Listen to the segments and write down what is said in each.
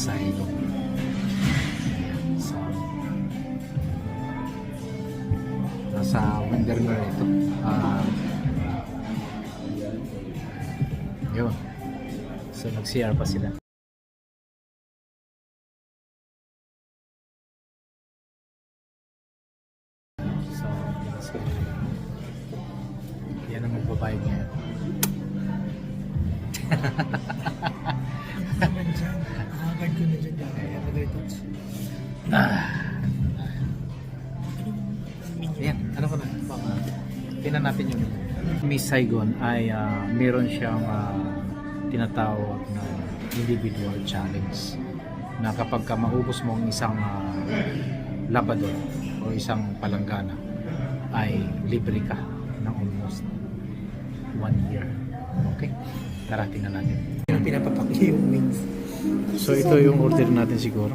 Saigon. So, nasa Windermere ito. Yun. So, nag-CR pa sila. So, yan ang magbabayad ngayon. Naman dyan. Nakakagad ko na dyan. Ayan, nag-retouch. Ayan, ano ko na? Tingnan natin yung Miss Saigon ay meron siyang tinatawag na individual challenge na kapag ka maubos mo ang isang labador o isang palanggana ay libre ka ng almost 1 year. Okay? Tara, tingnan natin. Pinapapaki yung wings. So ito yung order natin siguro.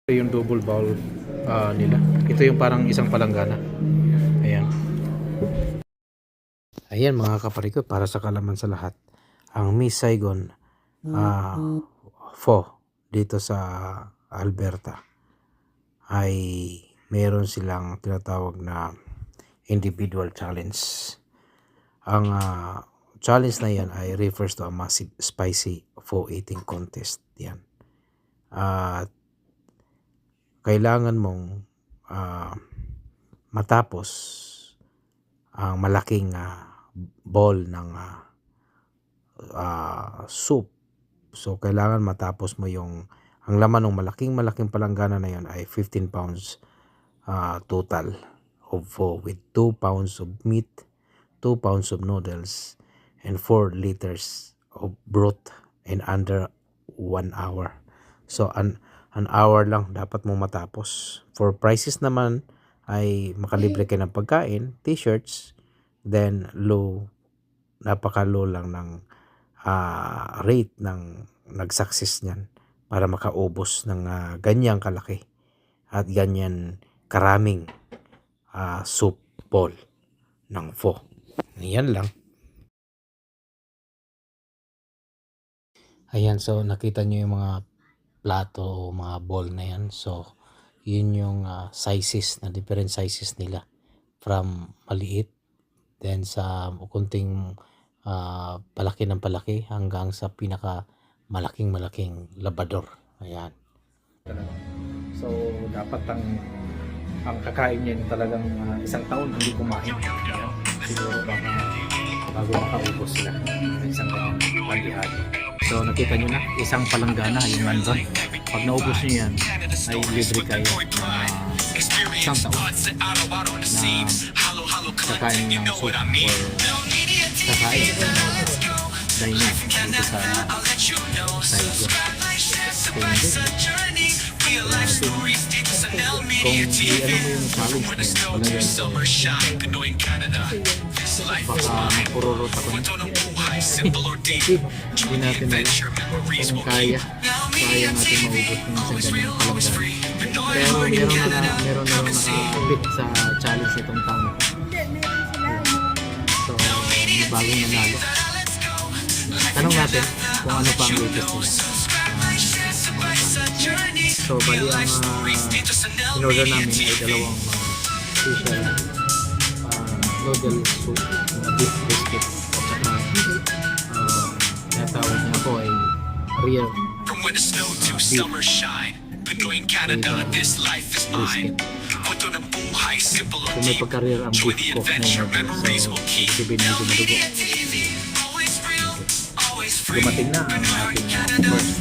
Ito yung double bowl nila. Ito yung parang isang palanggana. Ayan. Ayan mga kaparikot, para sa kalaman sa lahat. Ang Miss Saigon Pho dito sa Alberta ay meron silang tinatawag na individual challenge. Ang challenge na yan ay refers to a massive spicy pho eating contest. Yan. At kailangan mong matapos ang malaking bowl ng soup. So kailangan matapos mo yung ang laman ng malaking palanggana na yan ay 15 pounds total of pho with 2 pounds of meat, 2 pounds of noodles, and 4 liters of broth in under 1 hour. So an hour lang dapat mo matapos. For prices naman ay makalibre ka ng pagkain, t-shirts, then napaka-low lang ng rate ng nag-success niyan para makaubos ng ganyang kalaki at ganyan karaming soup bowl ng pho. Yan lang. Ayan, so nakita nyo yung mga plato o mga bowl na yan. So, yun yung sizes na different sizes nila. From maliit, then sa kunting palaki ng palaki hanggang sa pinaka malaking labador. Ayan. So, dapat ang kakain niya talagang isang taon hindi kumain. Ayan. Siguro baka bago makaubos sila ng isang pandihado. So nakita nyo na, isang palanggana yung nandun. Pag naubos nyo yan, ay libre kayo na isang taon na kakain ng soup or kakain dining dito sa Saigon. Kung i-ano mo yung challenge na yun, baka magpururot ako na. Hindi natin na kung kaya natin maubos ng isang ganyan palanggana. Pero meron na nakapit sa challenge itong taon. So, may bagong nanalo. Tanong natin kung ano pa ang latest nila. So, bali ang in-order namin ay dalawang special noodle soup, beef brisket, at saka natawag niya ako ay real beef brisket. Kung may pagka-rare ang beef ko na so ibig medyo madugo. Dumating na ang ating first in-order,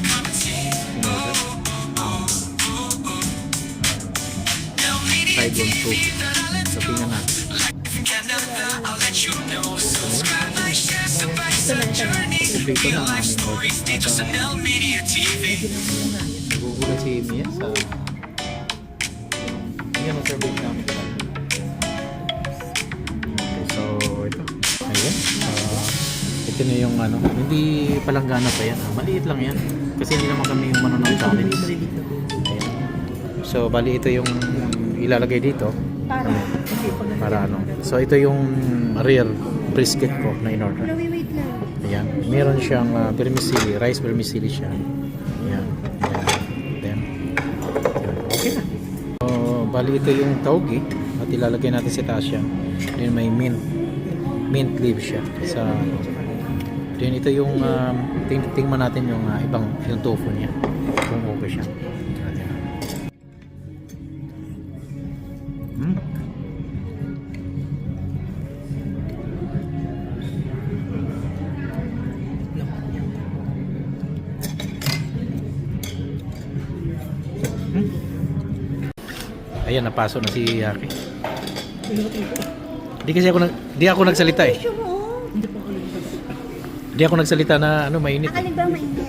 Saigon soup. So tingnan natin. Dito na ang aming order. Nagugulat si Mia sa yan ang service namin. Okay, so ito. Ayan. Ito na yung hindi palanggana pa yan. Maliit lang yan. Kasi hindi naman kami yung ng challenge. Ayan. So bali ito yung ilalagay dito. Para So ito yung real brisket ko na in-order. Ayan. Meron siyang vermicelli, rice vermicelli siya. Yan. Then, okay na. So, bali ito yung taugi at ilalagay natin sa taas siya. Then may mint leaf siya sa then ito yung tingnan natin yung ibang yung tofu niya kung okay siya. Ayan, napasok na si Yaki. Di ako nagsalita eh. Di ako nagsalita na mainit. Akalig ba mainit?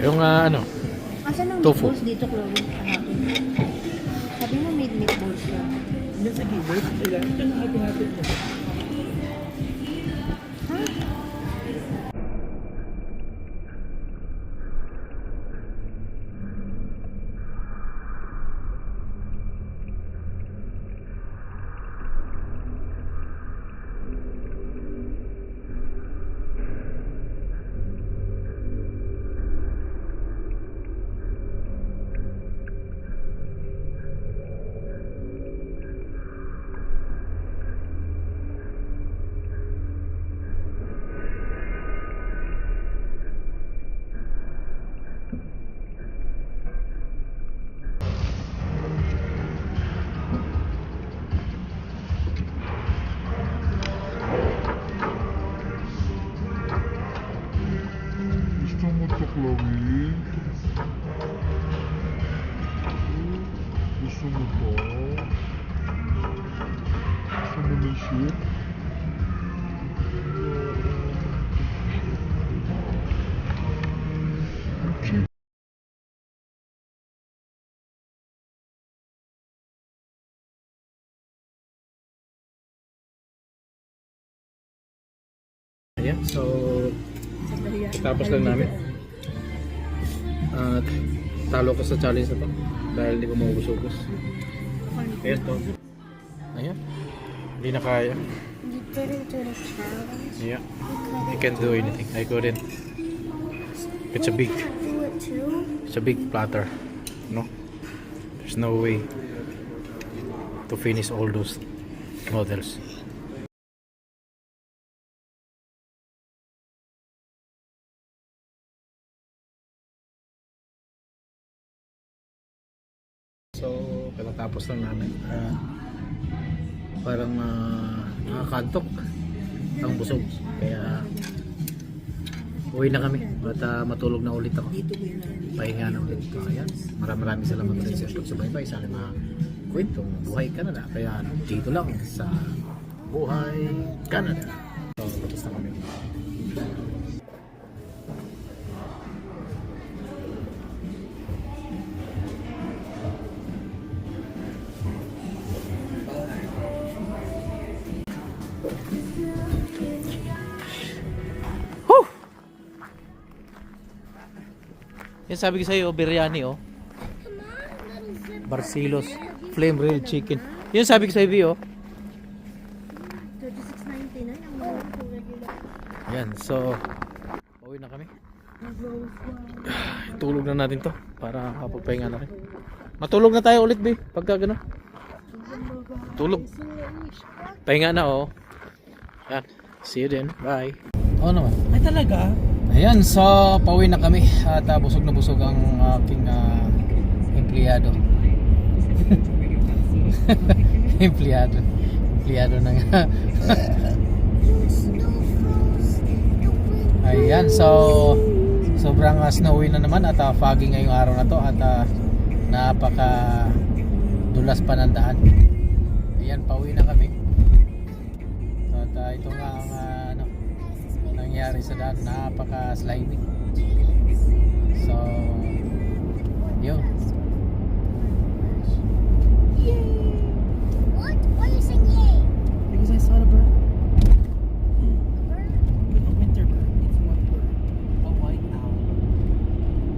Yung Asan ang tofu. meatballs dito, Chloe? Kahapon. Sabi mo may meatballs na. Nasa gilid. Ayan. Ito na hati-hati na. Gusto mo to, Chloe? Gusto mo to? Gusto mo ng soup? Okay. Ayan, so tapos lang namin. At talo ko sa challenge na to dahil hindi ko maubos-ubos. Ayan to. Ayan. Hindi na kaya. You didn't do the challenge. Yeah. I can't do anything. I couldn't. It's a big Do it too. It's a big platter. No? There's no way to finish all those noodles. So, katatapos lang namin. Parang nakakantok ang busog. Kaya uwi na kami at matulog na ulit ako. Pahinga na ulit. Ayan. Maraming salamat ulit sa pagsubaybay sa mga kwentong Buhay Canada. Kaya dito lang sa Buhay Canada. So, tapos na kami. Yan sabi ko sa'yo, biryani oh. Barcelos, flame grilled chicken. Yan sabi ko sa'yo, oh. 36.99 ang mga regular. Yan, so pauwi na kami. Tulog na natin to para kapagpahinga na rin. Matulog na tayo ulit, be. Pagka gano'n. Tulog. Pahinga na, oh. Yan. See you then. Bye. Oo naman. Ay talaga? Ayan, so pauwi na kami at busog na busog ang aking empleyado. empleyado ng Ayan, so sobrang snowy na naman at foggy ngayong araw na to at napaka dulas pa ng daan. Ayan, pauwi na kami. At ito nga ang nangyari sa daan, napaka slimy. So yun. What? Why are you saying yay? Because I saw the bird. Bird? A winter bird. It's one bird. A white owl.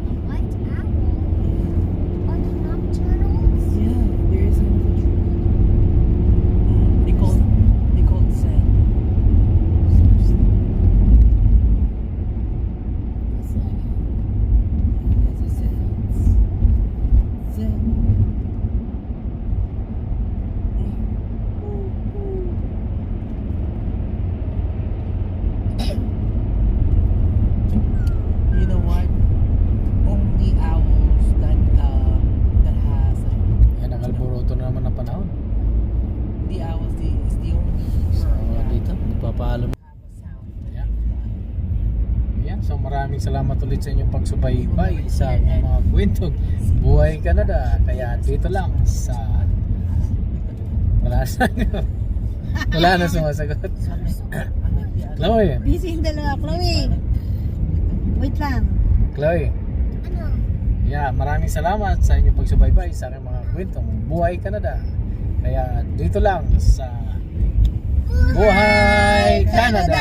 A white owl? Are they nocturnals? Yeah, there is an individual. They call it Sam. ulit sa inyong pagsubaybay sa mga kwentong Buhay Canada. Kaya dito lang sa wala na sumasagot. Chloe, Busy yung dalawa, Chloe. Wait lang. Chloe. Ano? Yeah, maraming salamat sa inyong pagsubaybay sa aking mga kwentong Buhay Canada. Kaya dito lang sa Buhay Canada.